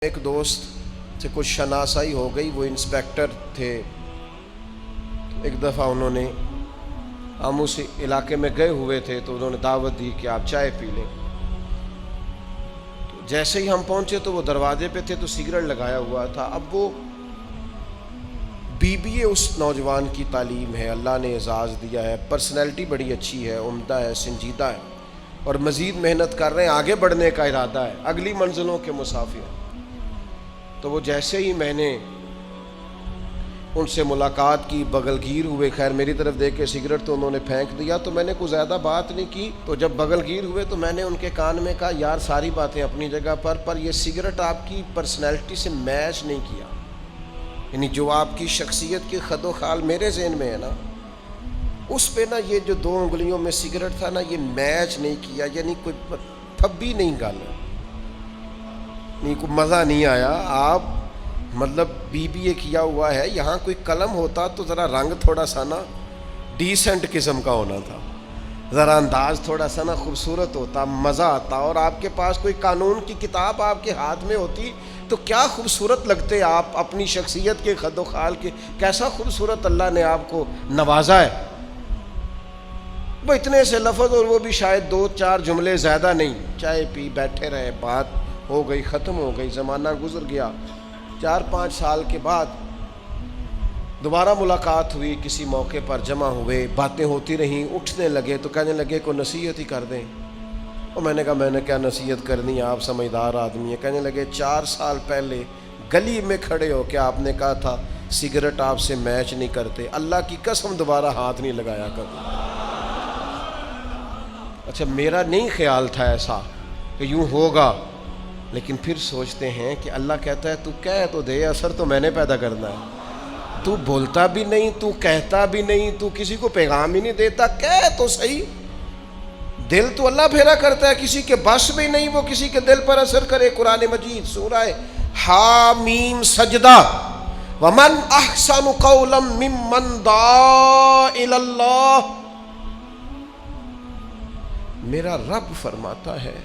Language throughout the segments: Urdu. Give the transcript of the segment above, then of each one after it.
ایک دوست سے کچھ شناسائی ہو گئی، وہ انسپیکٹر تھے۔ ایک دفعہ انہوں نے ہم اس علاقے میں گئے ہوئے تھے تو انہوں نے دعوت دی کہ آپ چائے پی لیں۔ تو جیسے ہی ہم پہنچے تو وہ دروازے پہ تھے تو سگریٹ لگایا ہوا تھا۔ اب وہ BBA اس نوجوان کی تعلیم ہے، اللہ نے اعزاز دیا ہے، پرسنالٹی بڑی اچھی ہے، عمدہ ہے، سنجیدہ ہے، اور مزید محنت کر رہے ہیں، آگے بڑھنے کا ارادہ ہے، اگلی منزلوں کے مسافر ہیں۔ تو وہ جیسے ہی میں نے ان سے ملاقات کی، بغل گیر ہوئے، خیر میری طرف دیکھ کے سگریٹ تو انہوں نے پھینک دیا، تو میں نے کوئی زیادہ بات نہیں کی۔ تو جب بغل گیر ہوئے تو میں نے ان کے کان میں کہا، یار ساری باتیں اپنی جگہ پر یہ سگریٹ آپ کی پرسنالٹی سے میچ نہیں کیا، یعنی جو آپ کی شخصیت کی خد و خال میرے ذہن میں ہے نا، اس پہ نا یہ جو 2 انگلیوں میں سگریٹ تھا نا، یہ میچ نہیں کیا، یعنی کوئی پھبی نہیں گل، نہیں کوئی مزہ نہیں آیا۔ آپ مطلب BBA کیا ہوا ہے، یہاں کوئی قلم ہوتا تو ذرا رنگ تھوڑا سا نا ڈیسنٹ قسم کا ہونا تھا، ذرا انداز تھوڑا سا نا خوبصورت ہوتا، مزہ آتا، اور آپ کے پاس کوئی قانون کی کتاب آپ کے ہاتھ میں ہوتی تو کیا خوبصورت لگتے آپ اپنی شخصیت کے خد و خال کے، کیسا خوبصورت اللہ نے آپ کو نوازا ہے۔ وہ اتنے سے لفظ، اور وہ بھی شاید 2-4 جملے، زیادہ نہیں، چائے پی بیٹھے رہے، بات ہو گئی، ختم ہو گئی، زمانہ گزر گیا۔ 4-5 سال کے بعد دوبارہ ملاقات ہوئی، کسی موقع پر جمع ہوئے، باتیں ہوتی رہیں، اٹھنے لگے تو کہنے لگے کوئی نصیحت ہی کر دیں۔ اور میں نے کہا میں نے کیا نصیحت کرنی، آپ سمجھدار آدمی ہیں۔ کہنے لگے 4 سال پہلے گلی میں کھڑے ہو کے آپ نے کہا تھا سگریٹ آپ سے میچ نہیں کرتے، اللہ کی قسم دوبارہ ہاتھ نہیں لگایا کبھی۔ اچھا میرا نہیں خیال تھا ایسا کہ یوں ہوگا، لیکن پھر سوچتے ہیں کہ اللہ کہتا ہے تو کہہ تو دے، اثر تو میں نے پیدا کرنا ہے، تو بولتا بھی نہیں، تو کہتا بھی نہیں، تو کسی کو پیغام ہی نہیں دیتا، کہہ تو صحیح۔ دل تو اللہ پھیرا کرتا ہے، کسی کے بس بھی نہیں وہ کسی کے دل پر اثر کرے۔ قرآن مجید سورہ حامیم سجدہ، ومن احسن قولا ممن دعا الی اللہ، میرا رب فرماتا ہے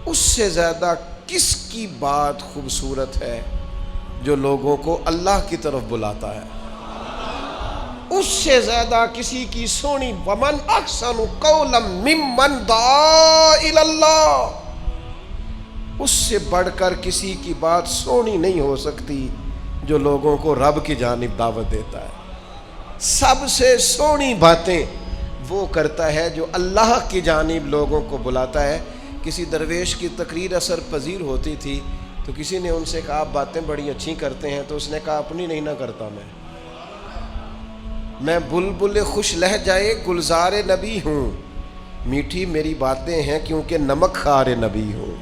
اس سے زیادہ کس کی بات خوبصورت ہے جو لوگوں کو اللہ کی طرف بلاتا ہے، اس سے زیادہ کسی کی سونی، ومن احسن قولا ممن دعا الی اللہ، اس سے بڑھ کر کسی کی بات سونی نہیں ہو سکتی جو لوگوں کو رب کی جانب دعوت دیتا ہے۔ سب سے سونی باتیں وہ کرتا ہے جو اللہ کی جانب لوگوں کو بلاتا ہے۔ کسی درویش کی تقریر اثر پذیر ہوتی تھی تو کسی نے ان سے کہا آپ باتیں بڑی اچھی کرتے ہیں، تو اس نے کہا اپنی نہیں نہ کرتا میں بلبل خوش لہجائے گلزار نبی ہوں، میٹھی میری باتیں ہیں کیونکہ نمک خار نبی ہوں۔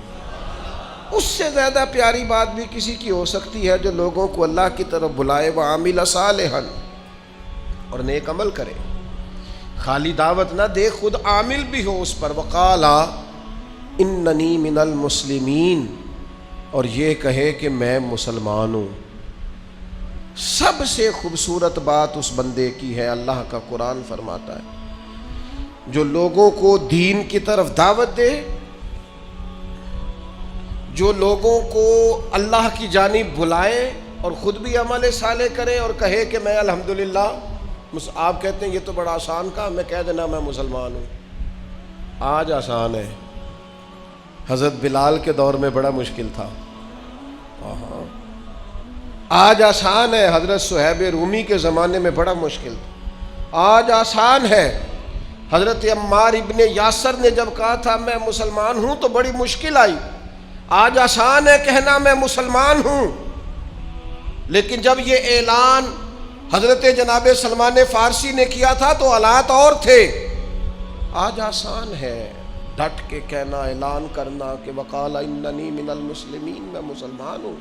اس سے زیادہ پیاری بات بھی کسی کی ہو سکتی ہے جو لوگوں کو اللہ کی طرف بلائے، وعامل صالحا، اور نیک عمل کرے، خالی دعوت نہ دے، خود عامل بھی ہو اس پر، وقالا اننی من المسلمین، اور یہ کہے کہ میں مسلمان ہوں۔ سب سے خوبصورت بات اس بندے کی ہے، اللہ کا قرآن فرماتا ہے جو لوگوں کو دین کی طرف دعوت دے، جو لوگوں کو اللہ کی جانب بلائے اور خود بھی عمل صالح کرے اور کہے کہ میں الحمدللہ، آپ کہتے ہیں یہ تو بڑا آسان کام، میں کہہ دینا میں مسلمان ہوں، آج آسان ہے، حضرت بلال کے دور میں بڑا مشکل تھا، آج آسان ہے، حضرت صہیب رومی کے زمانے میں بڑا مشکل تھا، آج آسان ہے۔ حضرت عمار ابن یاسر نے جب کہا تھا میں مسلمان ہوں تو بڑی مشکل آئی، آج آسان ہے کہنا میں مسلمان ہوں، لیکن جب یہ اعلان حضرت جناب سلمان فارسی نے کیا تھا تو حالات اور تھے۔ آج آسان ہے ڈٹ کے کہنا، اعلان کرنا کہ وقال اننی من المسلمین، میں مسلمان ہوں،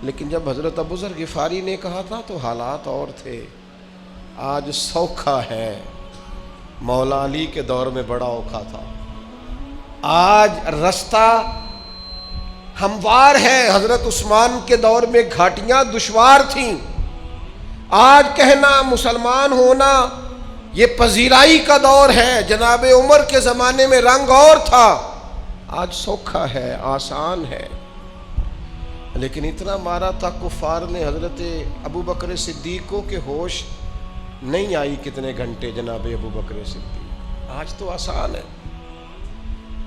لیکن جب حضرت ابو ذر غفاری نے کہا تھا تو حالات اور تھے۔ آج سوکھا ہے، مولا علی کے دور میں بڑا اوکھا تھا، آج رستہ ہموار ہے، حضرت عثمان کے دور میں گھاٹیاں دشوار تھیں، آج کہنا مسلمان ہونا یہ پذیرائی کا دور ہے، جناب عمر کے زمانے میں رنگ اور تھا، آج سوکھا ہے، آسان ہے۔ لیکن اتنا مارا تھا کفار نے حضرت ابو بکر صدیق کو کہ ہوش نہیں آئی کتنے گھنٹے جناب ابو بکر صدیق. آج تو آسان ہے،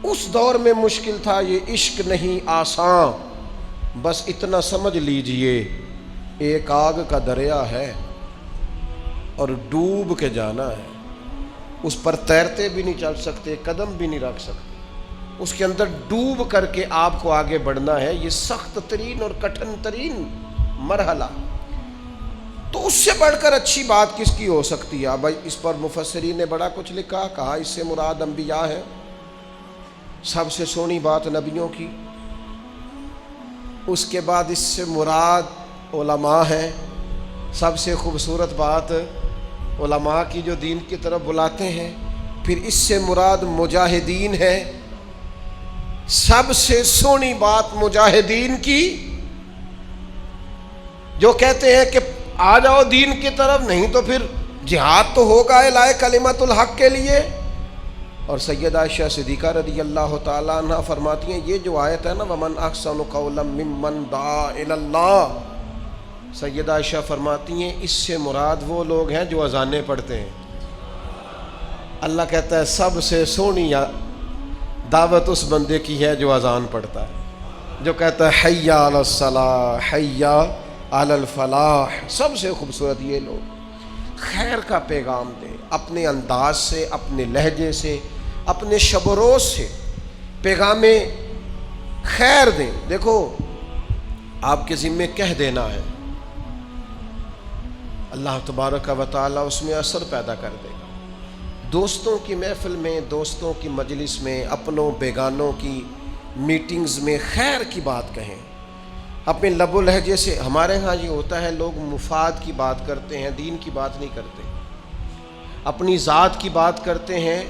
اس دور میں مشکل تھا. یہ عشق نہیں آسان، بس اتنا سمجھ لیجئے ایک آگ کا دریا ہے اور ڈوب کے جانا ہے. اس پر تیرتے بھی نہیں چل سکتے، قدم بھی نہیں رکھ سکتے، اس کے اندر ڈوب کر کے آپ کو آگے بڑھنا ہے. یہ سخت ترین اور کٹھن ترین مرحلہ. تو اس سے بڑھ کر اچھی بات کس کی ہو سکتی ہے؟ بھائی اس پر مفسرین نے بڑا کچھ لکھا، کہا اس سے مراد انبیاء ہے، سب سے سونی بات نبیوں کی. اس کے بعد اس سے مراد علماء ہیں، سب سے خوبصورت بات علماء کی جو دین کی طرف بلاتے ہیں. پھر اس سے مراد مجاہدین ہے، سب سے سونی بات مجاہدین کی جو کہتے ہیں کہ آ جاؤ دین کی طرف، نہیں تو پھر جہاد تو ہوگا اعلاء کلمت الحق کے لیے. اور سیدہ عائشہ صدیقہ رضی اللہ تعالیٰ عنہ فرماتی ہیں یہ جو آیت ہے نا وَمَنْ أَحْسَنُ قَوْلًا مِّمَّنْ دَعَا إِلَى اللَّهِ، سیدہ عائشہ فرماتی ہیں اس سے مراد وہ لوگ ہیں جو اذانیں پڑھتے ہیں. اللہ کہتا ہے سب سے سونی دعوت اس بندے کی ہے جو اذان پڑھتا ہے، جو کہتا ہے حی علی الصلاۃ حی علی الفلاح. سب سے خوبصورت یہ لوگ خیر کا پیغام دیں، اپنے انداز سے، اپنے لہجے سے، اپنے شب و روز سے پیغام خیر دیں. دیکھو آپ کے ذمے کہہ دینا ہے، اللہ تبارک و تعالیٰ اس میں اثر پیدا کر دے گا. دوستوں کی محفل میں، دوستوں کی مجلس میں، اپنوں بیگانوں کی میٹنگز میں خیر کی بات کہیں اپنے لب و لہجے سے. ہمارے ہاں یہ ہوتا ہے لوگ مفاد کی بات کرتے ہیں، دین کی بات نہیں کرتے، اپنی ذات کی بات کرتے ہیں،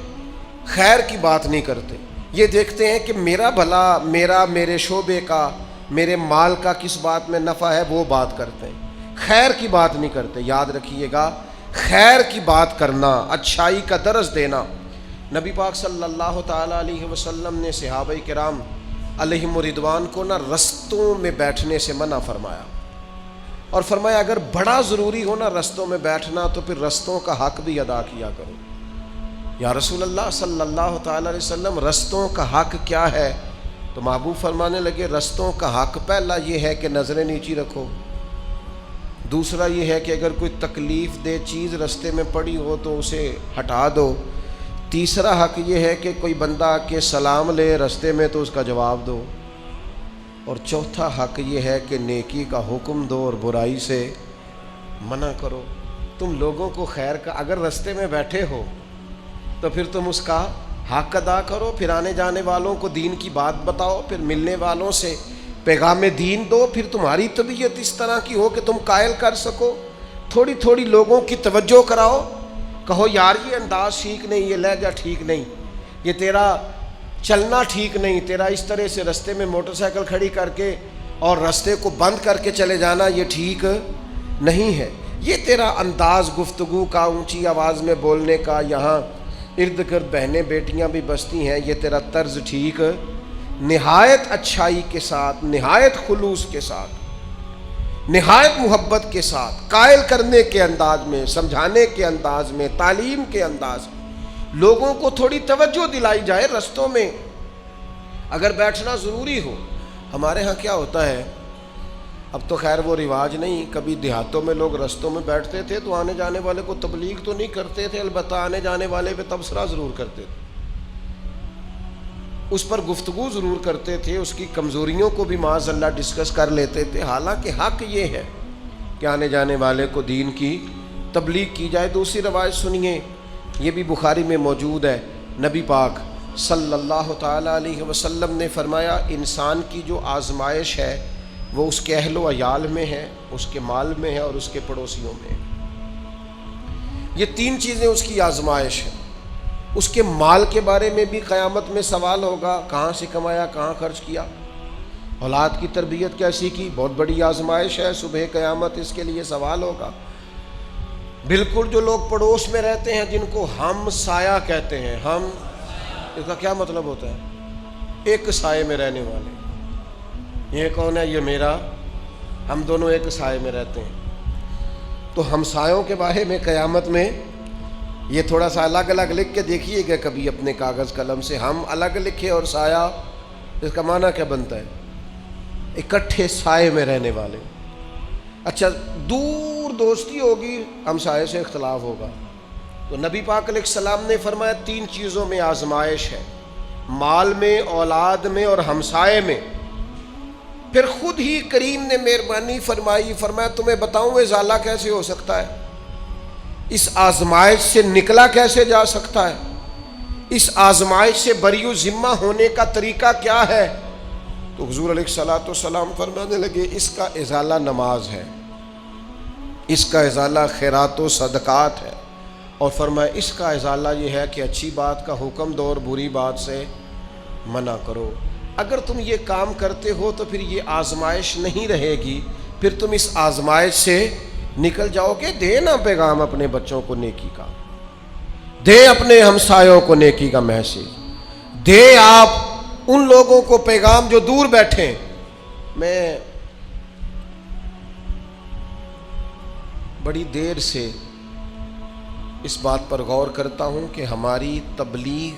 خیر کی بات نہیں کرتے. یہ دیکھتے ہیں کہ میرا بھلا، میرے شعبے کا، میرے مال کا کس بات میں نفع ہے وہ بات کرتے ہیں، خیر کی بات نہیں کرتے. یاد رکھیے گا خیر کی بات کرنا، اچھائی کا درس دینا. نبی پاک صلی اللہ تعالیٰ علیہ وسلم نے صحابہ کرام علیہم رضوان کو نا رستوں میں بیٹھنے سے منع فرمایا، اور فرمایا اگر بڑا ضروری ہو نا رستوں میں بیٹھنا تو پھر رستوں کا حق بھی ادا کیا کرو. یا رسول اللہ صلی اللہ تعالیٰ علیہ وسلم رستوں کا حق کیا ہے؟ تو محبوب فرمانے لگے رستوں کا حق پہلا یہ ہے کہ نظریں نیچی رکھو، دوسرا یہ ہے کہ اگر کوئی تکلیف دہ چیز رستے میں پڑی ہو تو اسے ہٹا دو، تیسرا حق یہ ہے کہ کوئی بندہ آ کے سلام لے رستے میں تو اس کا جواب دو، اور چوتھا حق یہ ہے کہ نیکی کا حکم دو اور برائی سے منع کرو. تم لوگوں کو خیر کا، اگر رستے میں بیٹھے ہو تو پھر تم اس کا حق ادا کرو، پھر آنے جانے والوں کو دین کی بات بتاؤ، پھر ملنے والوں سے پیغام دین دو. پھر تمہاری طبیعت اس طرح کی ہو کہ تم قائل کر سکو، تھوڑی تھوڑی لوگوں کی توجہ کراؤ، کہو یار یہ انداز ٹھیک نہیں، یہ لہجہ ٹھیک نہیں، یہ تیرا چلنا ٹھیک نہیں، تیرا اس طرح سے رستے میں موٹر سائیکل کھڑی کر کے اور رستے کو بند کر کے چلے جانا یہ ٹھیک نہیں ہے، یہ تیرا انداز گفتگو کا، اونچی آواز میں بولنے کا، یہاں ارد گرد بہنیں بیٹیاں بھی بستی ہیں، یہ تیرا طرز ٹھیک. نہایت اچھائی کے ساتھ، نہایت خلوص کے ساتھ، نہایت محبت کے ساتھ، قائل کرنے کے انداز میں، سمجھانے کے انداز میں، تعلیم کے انداز میں لوگوں کو تھوڑی توجہ دلائی جائے. رستوں میں اگر بیٹھنا ضروری ہو، ہمارے ہاں کیا ہوتا ہے، اب تو خیر وہ رواج نہیں، کبھی دیہاتوں میں لوگ رستوں میں بیٹھتے تھے تو آنے جانے والے کو تبلیغ تو نہیں کرتے تھے، البتہ آنے جانے والے پہ تبصرہ ضرور کرتے تھے، اس پر گفتگو ضرور کرتے تھے، اس کی کمزوریوں کو بھی معاذ اللہ ڈسکس کر لیتے تھے. حالانکہ حق یہ ہے کہ آنے جانے والے کو دین کی تبلیغ کی جائے. دوسری روایت سنیے، یہ بھی بخاری میں موجود ہے. نبی پاک صلی اللہ تعالیٰ علیہ وسلم نے فرمایا انسان کی جو آزمائش ہے وہ اس کے اہل و عیال میں ہے، اس کے مال میں ہے اور اس کے پڑوسیوں میں ہے. یہ تین چیزیں اس کی آزمائش ہیں. اس کے مال کے بارے میں بھی قیامت میں سوال ہوگا، کہاں سے کمایا، کہاں خرچ کیا. اولاد کی تربیت کیسی کی، بہت بڑی آزمائش ہے، صبح قیامت اس کے لیے سوال ہوگا. بالکل جو لوگ پڑوس میں رہتے ہیں جن کو ہم سایہ کہتے ہیں، اس کا کیا مطلب ہوتا ہے؟ ایک سائے میں رہنے والے. یہ کون ہے؟ یہ میرا، ہم دونوں ایک سائے میں رہتے ہیں۔ تو ہمسایوں کے بارے میں قیامت میں یہ تھوڑا سا الگ الگ لکھ کے دیکھیے گا کبھی اپنے کاغذ قلم سے، ہم الگ لکھے اور سایہ، اس کا معنی کیا بنتا ہے؟ اکٹھے سائے میں رہنے والے۔ اچھا، دور دوستی ہوگی، ہمسائے سے اختلاف ہوگا، تو نبی پاک علیہ السلام نے فرمایا 3 چیزوں میں آزمائش ہے، مال میں، اولاد میں اور ہمسائے میں۔ پھر خود ہی کریم نے مہربانی فرمائی، فرمایا تمہیں بتاؤں ازالہ کیسے ہو سکتا ہے، اس آزمائش سے نکلا کیسے جا سکتا ہے، اس آزمائش سے بری و ذمہ ہونے کا طریقہ کیا ہے؟ تو حضور علیہ الصلوۃ والسلام فرمانے لگے اس کا ازالہ نماز ہے، اس کا ازالہ خیرات و صدقات ہے، اور فرمایا اس کا ازالہ یہ ہے کہ اچھی بات کا حکم دو اور بری بات سے منع کرو۔ اگر تم یہ کام کرتے ہو تو پھر یہ آزمائش نہیں رہے گی، پھر تم اس آزمائش سے نکل جاؤ گے۔ دے نا پیغام اپنے بچوں کو نیکی کا، دے اپنے ہمسایوں کو نیکی کا میسج، دے آپ ان لوگوں کو پیغام جو دور بیٹھے۔ میں بڑی دیر سے اس بات پر غور کرتا ہوں کہ ہماری تبلیغ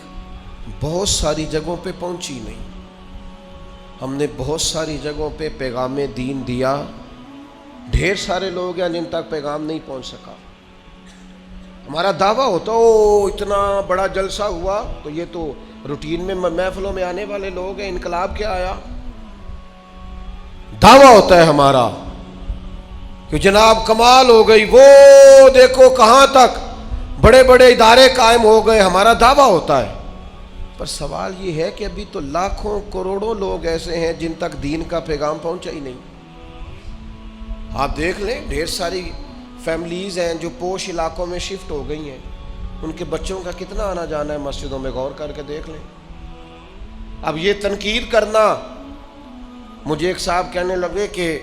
بہت ساری جگہوں پہ پہنچی نہیں۔ ہم نے بہت ساری جگہوں پہ پیغام دین دیا، ڈھیر سارے لوگ ہیں جن تک پیغام نہیں پہنچ سکا۔ ہمارا دعویٰ ہوتا او اتنا بڑا جلسہ ہوا، تو یہ تو روٹین میں محفلوں میں آنے والے لوگ ہیں، انقلاب کیا آیا؟ دعویٰ ہوتا ہے ہمارا کہ جناب کمال ہو گئی، وہ دیکھو کہاں تک بڑے بڑے ادارے قائم ہو گئے، ہمارا دعویٰ ہوتا ہے۔ پر سوال یہ ہے کہ ابھی تو لاکھوں کروڑوں لوگ ایسے ہیں جن تک دین کا پیغام پہنچا ہی نہیں۔ آپ دیکھ لیں، ڈھیر ساری فیملیز ہیں جو پوش علاقوں میں شفٹ ہو گئی ہیں، ان کے بچوں کا کتنا آنا جانا ہے مسجدوں میں، غور کر کے دیکھ لیں۔ اب یہ تنقید کرنا، مجھے ایک صاحب کہنے لگے کہ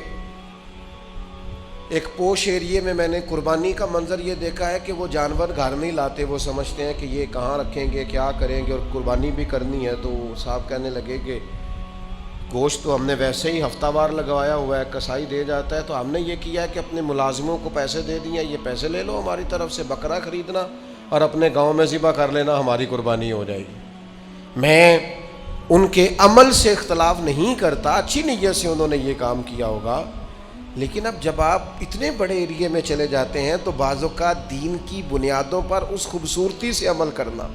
ایک پوش ایریے میں نے قربانی کا منظر یہ دیکھا ہے کہ وہ جانور گھر نہیں لاتے، وہ سمجھتے ہیں کہ یہ کہاں رکھیں گے، کیا کریں گے، اور قربانی بھی کرنی ہے۔ تو صاحب کہنے لگے کہ گوشت تو ہم نے ویسے ہی ہفتہ وار لگوایا ہوا ہے، کسائی دے جاتا ہے، تو ہم نے یہ کیا ہے کہ اپنے ملازموں کو پیسے دے دیے، یہ پیسے لے لو ہماری طرف سے، بکرا خریدنا اور اپنے گاؤں میں ذبح کر لینا، ہماری قربانی ہو جائے گی۔ میں ان کے عمل سے اختلاف نہیں کرتا، اچھی نیت سے انہوں نے یہ کام کیا ہوگا، لیکن اب جب آپ اتنے بڑے ایریے میں چلے جاتے ہیں تو بعض اوقات دین کی بنیادوں پر اس خوبصورتی سے عمل کرنا،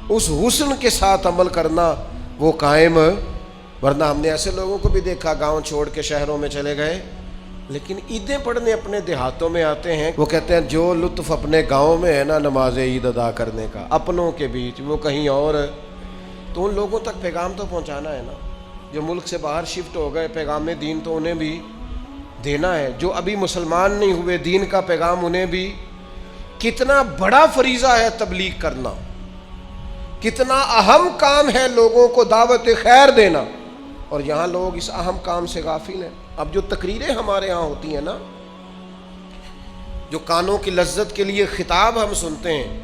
اس حسن کے ساتھ عمل کرنا وہ قائم، ورنہ ہم نے ایسے لوگوں کو بھی دیکھا گاؤں چھوڑ کے شہروں میں چلے گئے، لیکن عیدیں پڑھنے اپنے دیہاتوں میں آتے ہیں، وہ کہتے ہیں جو لطف اپنے گاؤں میں ہے نا نماز عید ادا کرنے کا، اپنوں کے بیچ وہ کہیں اور۔ تو ان لوگوں تک پیغام تو پہنچانا ہے نا، جو ملک سے باہر شفٹ ہو گئے، پیغام دین تو انہیں بھی دینا ہے، جو ابھی مسلمان نہیں ہوئے دین کا پیغام انہیں بھی۔ کتنا بڑا فریضہ ہے تبلیغ کرنا، کتنا اہم کام ہے لوگوں کو دعوت خیر دینا، اور یہاں لوگ اس اہم کام سے غافل ہیں۔ اب جو تقریریں ہمارے ہاں ہوتی ہیں نا، جو کانوں کی لذت کے لیے خطاب ہم سنتے ہیں،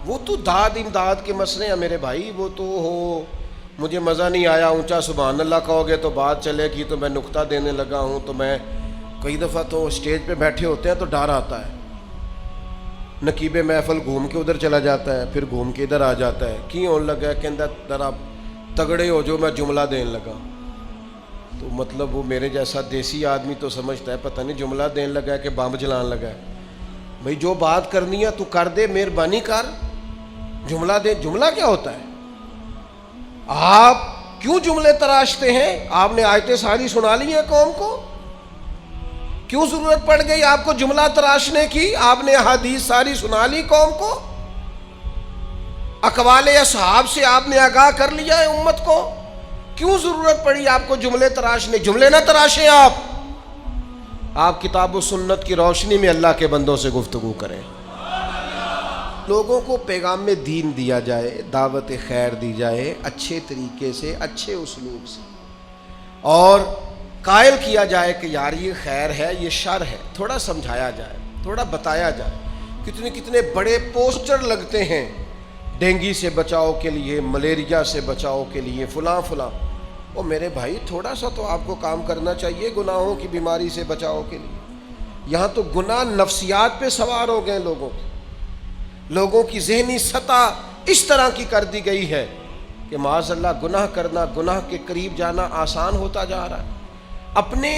وہ تو داد امداد کے مسئلے ہیں میرے بھائی، وہ تو ہو مجھے مزہ نہیں آیا، اونچا سبحان اللہ کہو گے تو بات چلے گی، تو میں نکتہ دینے لگا ہوں، تو میں کئی دفعہ تو اسٹیج پہ بیٹھے ہوتے ہیں تو ڈر آتا ہے، نقیب محفل گھوم کے ادھر چلا جاتا ہے، پھر گھوم کے ادھر آ جاتا ہے، کیوں ہونے لگا ہے کہ ذرا تگڑے ہو جو میں جملہ دینے لگا، تو مطلب وہ میرے جیسا دیسی آدمی تو سمجھتا ہے پتہ نہیں جملہ دینے لگا ہے کہ بمب جلان لگا ہے۔ بھئی جو بات کرنی ہے تو کر دے، مہربانی کر، جملہ دے۔ جملہ کیا ہوتا ہے؟ آپ کیوں جملے تراشتے ہیں؟ آپ نے آیتیں ساری سنا لی ہیں قوم کو، کیوں ضرورت پڑ گئی آپ کو جملہ تراشنے کی؟ آپ نے احادیث ساری سنا لی قوم کو، اقوال اصحاب سے آپ نے آگاہ کر لیا ہے امت کو، کیوں ضرورت پڑی آپ کو جملے تراشنے؟ جملے نہ تراشیں، آپ کتاب و سنت کی روشنی میں اللہ کے بندوں سے گفتگو کریں، لوگوں کو پیغام میں دین دیا جائے، دعوت خیر دی جائے اچھے طریقے سے، اچھے اسلوب سے، اور قائل کیا جائے کہ یار یہ خیر ہے، یہ شر ہے، تھوڑا سمجھایا جائے، تھوڑا بتایا جائے۔ کتنے بڑے پوسٹر لگتے ہیں ڈینگی سے بچاؤ کے لیے، ملیریا سے بچاؤ کے لیے، فلاں فلاں۔ او میرے بھائی تھوڑا سا تو آپ کو کام کرنا چاہیے گناہوں کی بیماری سے بچاؤ کے لیے۔ یہاں تو گناہ نفسیات پہ سوار ہو گئے لوگوں کی ذہنی سطح اس طرح کی کر دی گئی ہے کہ معاذ اللہ گناہ کرنا، گناہ کے قریب جانا آسان ہوتا جا رہا ہے۔ اپنے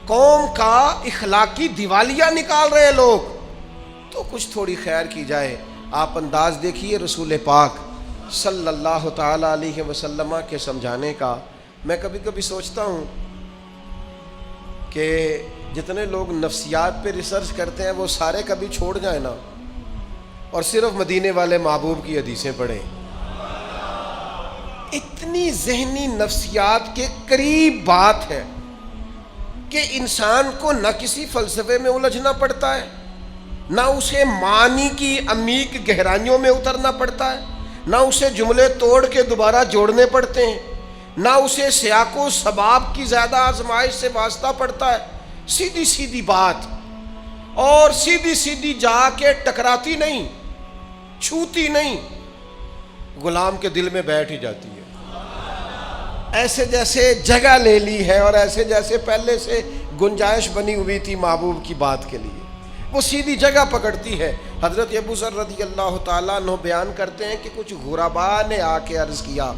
قوم کا اخلاقی دیوالیہ نکال رہے ہیں لوگ، تو کچھ تھوڑی خیر کی جائے۔ آپ انداز دیکھیے رسول پاک صلی اللہ تعالی علیہ وسلم کے سمجھانے کا۔ میں کبھی کبھی سوچتا ہوں کہ جتنے لوگ نفسیات پہ ریسرچ کرتے ہیں وہ سارے کبھی چھوڑ جائیں نا اور صرف مدینے والے محبوب کی حدیثیں پڑھیں۔ اتنی ذہنی نفسیات کے قریب بات ہے کہ انسان کو نہ کسی فلسفے میں الجھنا پڑتا ہے، نہ اسے معنی کی عمیق گہرائیوں میں اترنا پڑتا ہے، نہ اسے جملے توڑ کے دوبارہ جوڑنے پڑتے ہیں، نہ اسے سیاق و سباب کی زیادہ آزمائش سے واسطہ پڑتا ہے۔ سیدھی سیدھی بات، اور سیدھی سیدھی جا کے ٹکراتی نہیں، چھوتی نہیں، غلام کے دل میں بیٹھ ہی جاتی ہے۔ ایسے جیسے جگہ لے لی ہے اور ایسے جیسے پہلے سے گنجائش بنی ہوئی تھی محبوب کی بات کے لیے، وہ سیدھی جگہ پکڑتی ہے۔ حضرت ابو ذر رضی اللہ تعالیٰ عنہ بیان کرتے ہیں کہ کچھ غرباء نے آ کے عرض کیا،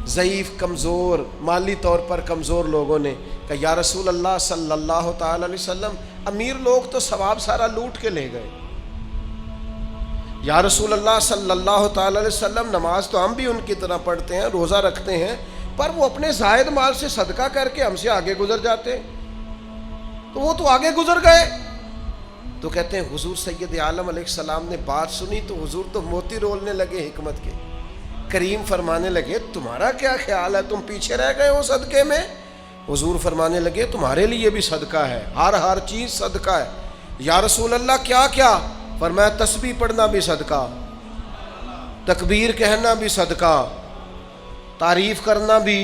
ضعیف، کمزور، مالی طور پر کمزور لوگوں نے کہا یا رسول اللہ صلی اللہ تعالیٰ علیہ وسلم، امیر لوگ تو ثواب سارا لوٹ کے لے گئے۔ یا رسول اللہ صلی اللہ تعالیٰ علیہ وسلم، نماز تو ہم بھی ان کی طرح پڑھتے ہیں، روزہ رکھتے ہیں، پر وہ اپنے زائد مال سے صدقہ کر کے ہم سے آگے گزر جاتے ہیں، تو وہ تو آگے گزر گئے۔ تو کہتے ہیں حضور سید عالم علیہ السلام نے بات سنی تو حضور تو موتی رولنے لگے حکمت کے، کریم فرمانے لگے تمہارا کیا خیال ہے، تم پیچھے رہ گئے ہو صدقے میں؟ حضور فرمانے لگے تمہارے لیے بھی صدقہ ہے، ہر چیز صدقہ ہے۔ یا رسول اللہ کیا کیا؟ فرمایا تسبیح پڑھنا بھی صدقہ، تکبیر کہنا بھی صدقہ، تعریف کرنا بھی،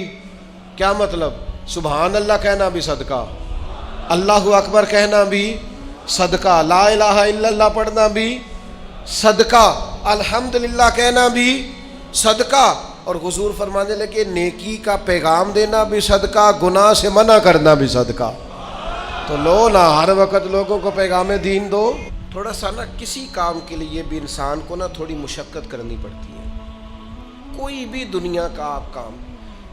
کیا مطلب، سبحان اللہ کہنا بھی صدقہ، اللہ اکبر کہنا بھی صدقہ، لا الہ الا اللہ پڑھنا بھی صدقہ، الحمدللہ کہنا بھی صدقہ۔ اور حضور فرمانے لگے نیکی کا پیغام دینا بھی صدقہ، گناہ سے منع کرنا بھی صدقہ۔ تو لو نا ہر وقت لوگوں کو پیغام دین دو۔ تھوڑا سا نا کسی کام کے لیے بھی انسان کو نا تھوڑی مشقت کرنی پڑتی ہے، کوئی بھی دنیا کا آپ کام،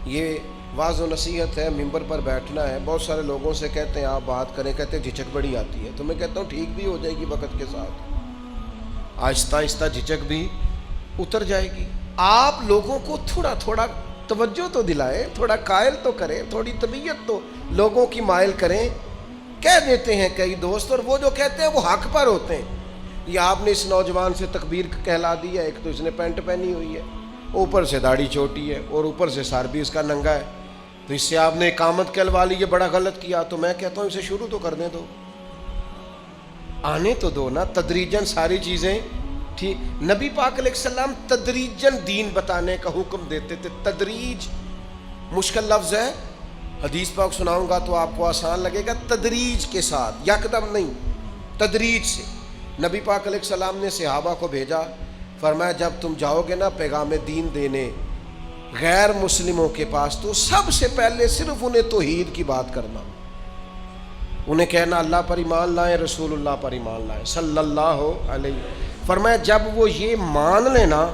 یہ واعظ و نصیحت ہے، ممبر پر بیٹھنا ہے، بہت سارے لوگوں سے کہتے ہیں آپ بات کریں، کہتے ہیں جھجک بڑی آتی ہے، تو میں کہتا ہوں ٹھیک بھی ہو جائے گی وقت کے ساتھ، آہستہ آہستہ جھجک بھی اتر جائے گی۔ آپ لوگوں کو تھوڑا تھوڑا توجہ تو دلائیں، تھوڑا قائل تو کریں، تھوڑی طبیعت تو لوگوں کی مائل کریں۔ کہہ دیتے ہیں کئی دوست، اور وہ جو کہتے ہیں وہ حق پر ہوتے ہیں۔ یہ آپ نے اس نوجوان سے تکبیر کہلا دی ہے، ایک تو اس نے پینٹ پہنی ہوئی ہے، اوپر سے داڑھی چھوٹی ہے، اور اوپر سے سر بھی اس کا ننگا ہے، تو اس سے آپ نے اقامت کہلوا لی، یہ بڑا غلط کیا۔ تو میں کہتا ہوں اسے شروع تو کرنے دو، آنے تو دو نا، تدریجاً ساری چیزیں ٹھیک۔ نبی پاک علیہ السلام تدریجاً دین بتانے کا حکم دیتے تھے۔ تدریج مشکل لفظ ہے، حدیث پاک سناؤں گا تو آپ کو آسان لگے گا، تدریج کے ساتھ، یکدم نہیں، تدریج سے۔ نبی پاک علیہ السلام نے صحابہ کو بھیجا، فرمایا جب تم جاؤ گے نا پیغام دین دینے غیر مسلموں کے پاس، تو سب سے پہلے صرف انہیں توحید کی بات کرنا، انہیں کہنا اللہ پر ایمان لائیں، رسول اللہ پر ایمان لائیں صلی اللہ علیہ وسلم۔ فرمایا جب وہ یہ مان لینا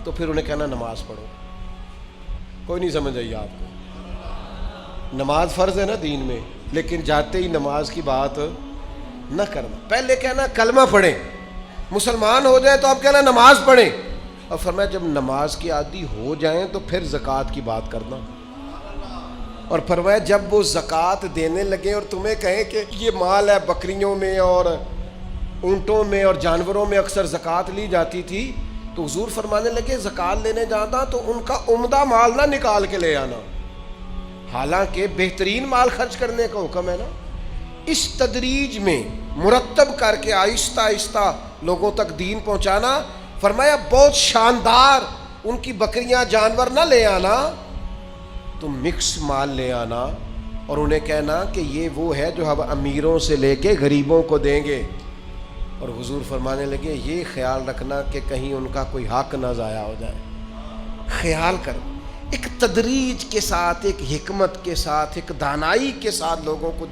تو پھر انہیں کہنا نماز پڑھو۔ کوئی نہیں سمجھ آئی آپ کو؟ نماز فرض ہے نا دین میں، لیکن جاتے ہی نماز کی بات نہ کرنا، پہلے کہنا کلمہ پڑھیں، مسلمان ہو جائیں تو آپ کہنا نماز پڑھیں، اور فرمایا جب نماز کی عادی ہو جائیں تو پھر زکوٰۃ کی بات کرنا، اور فرمایا جب وہ زکوٰۃ دینے لگے اور تمہیں کہیں کہ یہ مال ہے، بکریوں میں اور اونٹوں میں اور جانوروں میں اکثر زکوٰۃ لی جاتی تھی، تو حضور فرمانے لگے زکوٰۃ لینے جانا تو ان کا عمدہ مال نہ نکال کے لے آنا، حالانکہ بہترین مال خرچ کرنے کا حکم ہے نا۔ اس تدریج میں مرتب کر کے آہستہ آہستہ لوگوں تک دین پہنچانا۔ فرمایا بہت شاندار ان کی بکریاں جانور نہ لے آنا، تم مکس مال لے آنا، اور انہیں کہنا کہ یہ وہ ہے جو ہم امیروں سے لے کے غریبوں کو دیں گے۔ اور حضور فرمانے لگے یہ خیال رکھنا کہ کہیں ان کا کوئی حق نہ ضائع ہو جائے، خیال کر۔ ایک تدریج کے ساتھ، ایک حکمت کے ساتھ، ایک دانائی کے ساتھ لوگوں کو